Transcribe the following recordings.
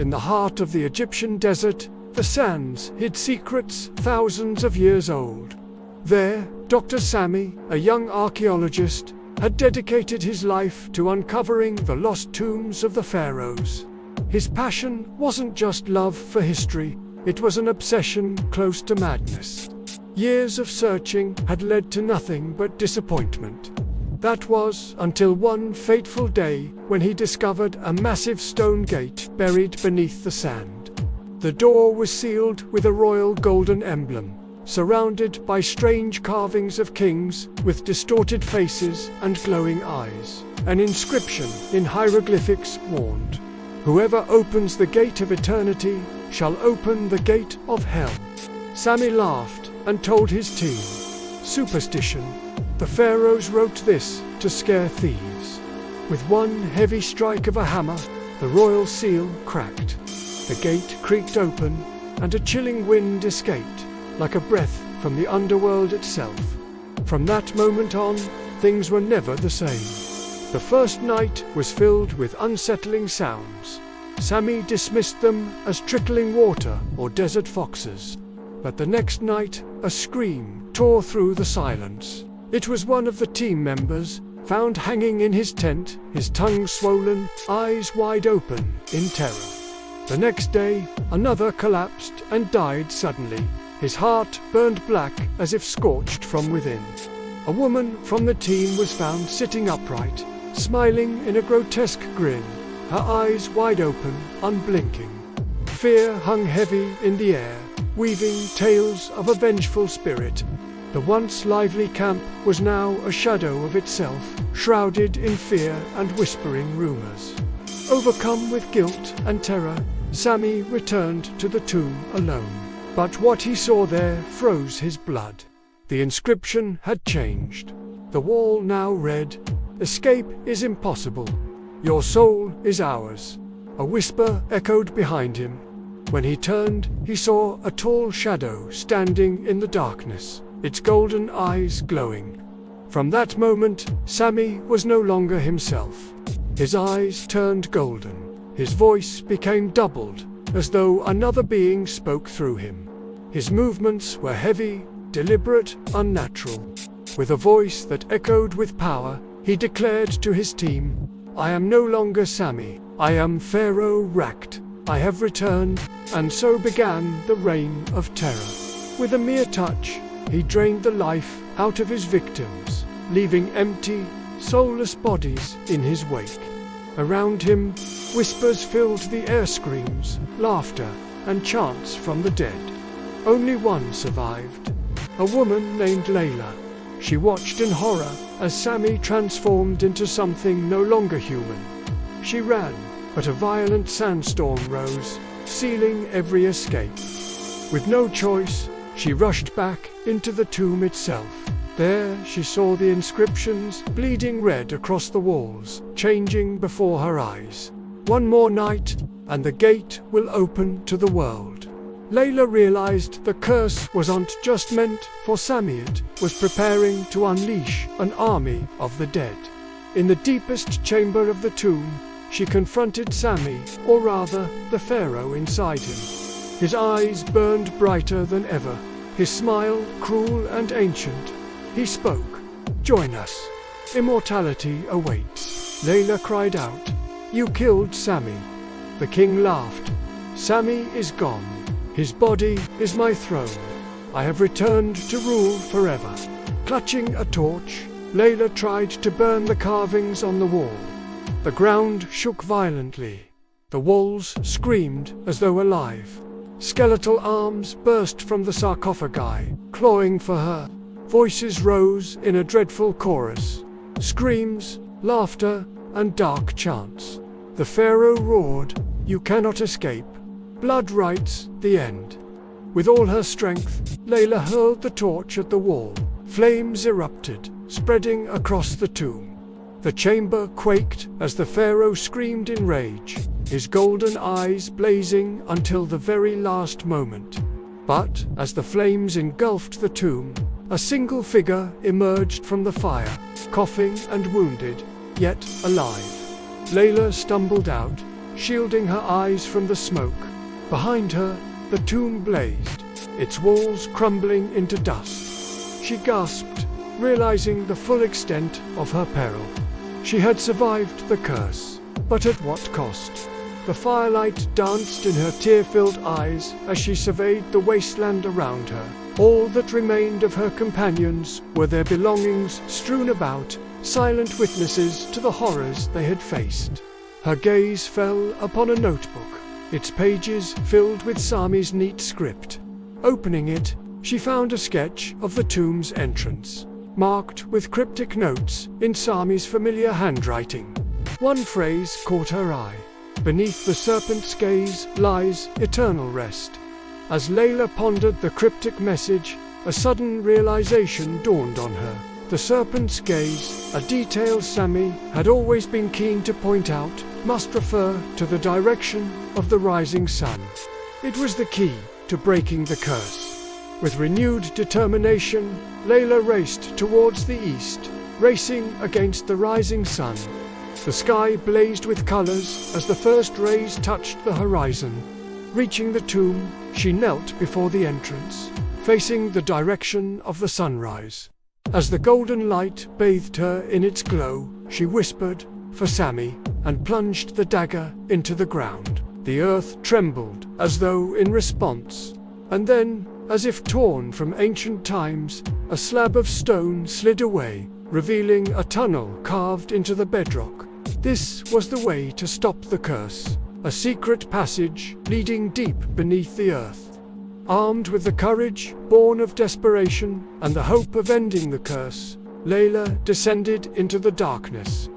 In the heart of the Egyptian desert, the sands hid secrets thousands of years old. There, Dr. Sami, a young archaeologist, had dedicated his life to uncovering the lost tombs of the pharaohs. His passion wasn't just love for history, it was an obsession close to madness. Years of searching had led to nothing but disappointment. That was until one fateful day when he discovered a massive stone gate buried beneath the sand. The door was sealed with a royal golden emblem, surrounded by strange carvings of kings with distorted faces and glowing eyes. An inscription in hieroglyphics warned, "Whoever opens the gate of eternity shall open the gate of hell." Sami laughed and told his team, "Superstition. The pharaohs wrote this to scare thieves." With one heavy strike of a hammer, the royal seal cracked. The gate creaked open, and a chilling wind escaped, like a breath from the underworld itself. From that moment on, things were never the same. The first night was filled with unsettling sounds. Sami dismissed them as trickling water or desert foxes. But the next night, a scream tore through the silence. It was one of the team members, found hanging in his tent, his tongue swollen, eyes wide open in terror. The next day, another collapsed and died suddenly. His heart burned black as if scorched from within. A woman from the team was found sitting upright, smiling in a grotesque grin, her eyes wide open, unblinking. Fear hung heavy in the air, weaving tales of a vengeful spirit. The once lively camp was now a shadow of itself, shrouded in fear and whispering rumors. Overcome with guilt and terror, Sami returned to the tomb alone. But what he saw there froze his blood. The inscription had changed. The wall now read, "Escape is impossible. Your soul is ours." A whisper echoed behind him. When he turned, he saw a tall shadow standing in the darkness, its golden eyes glowing. From that moment, Sami was no longer himself. His eyes turned golden. His voice became doubled, as though another being spoke through him. His movements were heavy, deliberate, unnatural. With a voice that echoed with power, he declared to his team, "I am no longer Sami. I am Pharaoh Racked. I have returned," and so began the reign of terror. With a mere touch, he drained the life out of his victims, leaving empty, soulless bodies in his wake. Around him, whispers filled the air, screams, laughter, and chants from the dead. Only one survived, a woman named Layla. She watched in horror as Sami transformed into something no longer human. She ran, but a violent sandstorm rose, sealing every escape. With no choice, she rushed back into the tomb itself. There she saw the inscriptions bleeding red across the walls, changing before her eyes. One more night, and the gate will open to the world. Layla realized the curse wasn't just meant for Sami, it was preparing to unleash an army of the dead. In the deepest chamber of the tomb, she confronted Sami, or rather, the pharaoh inside him. His eyes burned brighter than ever, his smile cruel and ancient. He spoke, "Join us. Immortality awaits." Layla cried out, "You killed Sami." The king laughed. "Sami is gone. His body is my throne. I have returned to rule forever." Clutching a torch, Layla tried to burn the carvings on the wall. The ground shook violently. The walls screamed as though alive. Skeletal arms burst from the sarcophagi, clawing for her. Voices rose in a dreadful chorus. Screams, laughter, and dark chants. The pharaoh roared, "You cannot escape. Blood writes the end." With all her strength, Layla hurled the torch at the wall. Flames erupted, spreading across the tomb. The chamber quaked as the pharaoh screamed in rage, his golden eyes blazing until the very last moment. But as the flames engulfed the tomb, a single figure emerged from the fire, coughing and wounded, yet alive. Layla stumbled out. shielding her eyes from the smoke. Behind her, the tomb blazed, its walls crumbling into dust. She gasped, realizing the full extent of her peril. She had survived the curse, but at what cost? The firelight danced in her tear-filled eyes as she surveyed the wasteland around her. All that remained of her companions were their belongings strewn about, silent witnesses to the horrors they had faced. Her gaze fell upon a notebook, its pages filled with Sami's neat script. Opening it, she found a sketch of the tomb's entrance, marked with cryptic notes in Sami's familiar handwriting. One phrase caught her eye. Beneath the serpent's gaze lies eternal rest. As Layla pondered the cryptic message, a sudden realization dawned on her. The serpent's gaze, a detail Sami had always been keen to point out, must refer to the direction of the rising sun. It was the key to breaking the curse. With renewed determination, Layla raced towards the east, racing against the rising sun. The sky blazed with colors as the first rays touched the horizon. Reaching the tomb, she knelt before the entrance, facing the direction of the sunrise. As the golden light bathed her in its glow, she whispered, "For Sami," and plunged the dagger into the ground. The earth trembled as though in response. And then, as if torn from ancient times, a slab of stone slid away, revealing a tunnel carved into the bedrock. This was the way to stop the curse, a secret passage leading deep beneath the earth. Armed with the courage born of desperation and the hope of ending the curse, Layla descended into the darkness.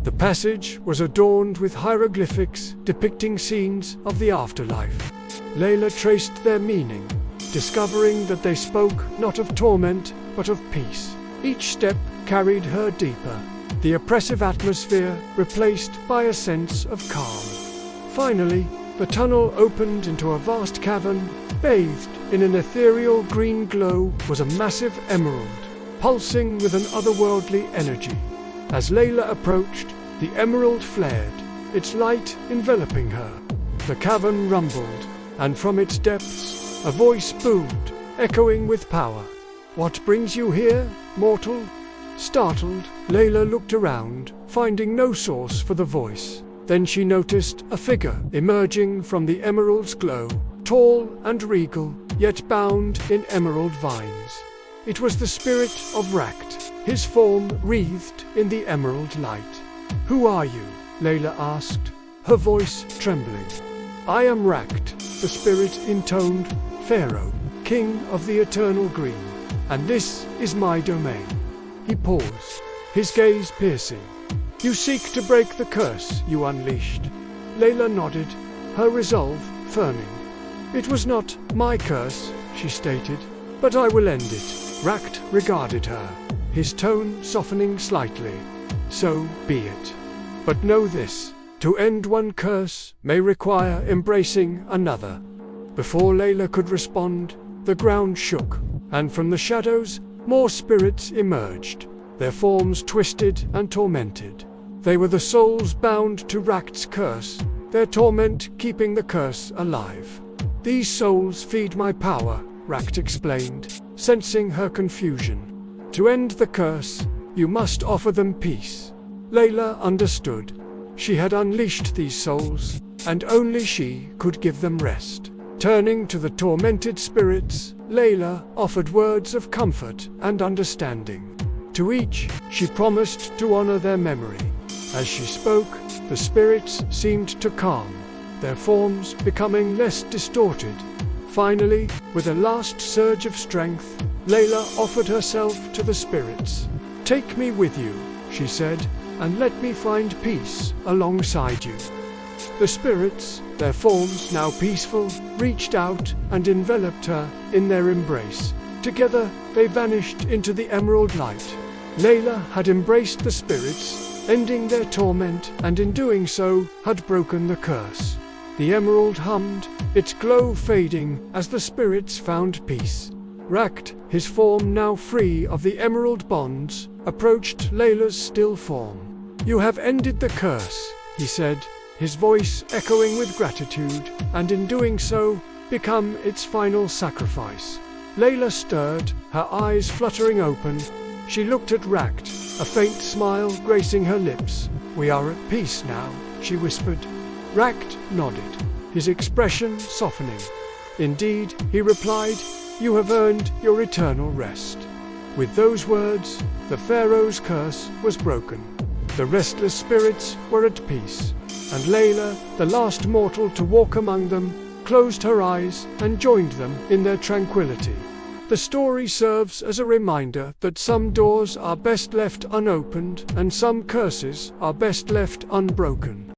The passage was adorned with hieroglyphics depicting scenes of the afterlife. Layla traced their meaning, discovering that they spoke not of torment but of peace. Each step carried her deeper, the oppressive atmosphere replaced by a sense of calm. Finally, the tunnel opened into a vast cavern. Bathed in an ethereal green glow was a massive emerald, pulsing with an otherworldly energy. As Layla approached, the emerald flared, its light enveloping her. The cavern rumbled, and from its depths a voice boomed, echoing with power. "What brings you here, mortal?" Startled, Layla looked around, finding no source for the voice. Then she noticed a figure emerging from the emerald's glow, tall and regal, yet bound in emerald vines. It was the spirit of Rakt, his form wreathed in the emerald light. "Who are you?" Layla asked, her voice trembling. "I am Rakt," the spirit intoned, "Pharaoh, king of the eternal green, and this is my domain." He paused, his gaze piercing. "You seek to break the curse you unleashed." Layla nodded, her resolve firming. "It was not my curse," she stated, "but I will end it." Rakt regarded her, his tone softening slightly. "So be it. But know this, to end one curse may require embracing another." Before Layla could respond, the ground shook, and from the shadows, more spirits emerged, their forms twisted and tormented. They were the souls bound to Rakt's curse, their torment keeping the curse alive. "These souls feed my power," Rakt explained, sensing her confusion. "To end the curse, you must offer them peace." Layla understood. She had unleashed these souls, and only she could give them rest. Turning to the tormented spirits, Layla offered words of comfort and understanding. To each, she promised to honor their memory. As she spoke, the spirits seemed to calm, their forms becoming less distorted. Finally, with a last surge of strength, Layla offered herself to the spirits. "Take me with you," she said, "and let me find peace alongside you." The spirits, their forms now peaceful, reached out and enveloped her in their embrace. Together, they vanished into the emerald light. Layla had embraced the spirits, ending their torment, and in doing so, had broken the curse. The emerald hummed, its glow fading as the spirits found peace. Rakt, his form now free of the emerald bonds, approached Layla's still form. "You have ended the curse," he said, his voice echoing with gratitude, and in doing so, become its final sacrifice. Layla stirred, her eyes fluttering open. She looked at Rakt, a faint smile gracing her lips. "We are at peace now," she whispered. Rakt nodded, his expression softening. "Indeed," he replied, "you have earned your eternal rest." With those words, the Pharaoh's curse was broken. The restless spirits were at peace, and Layla, the last mortal to walk among them, closed her eyes and joined them in their tranquility. The story serves as a reminder that some doors are best left unopened and some curses are best left unbroken.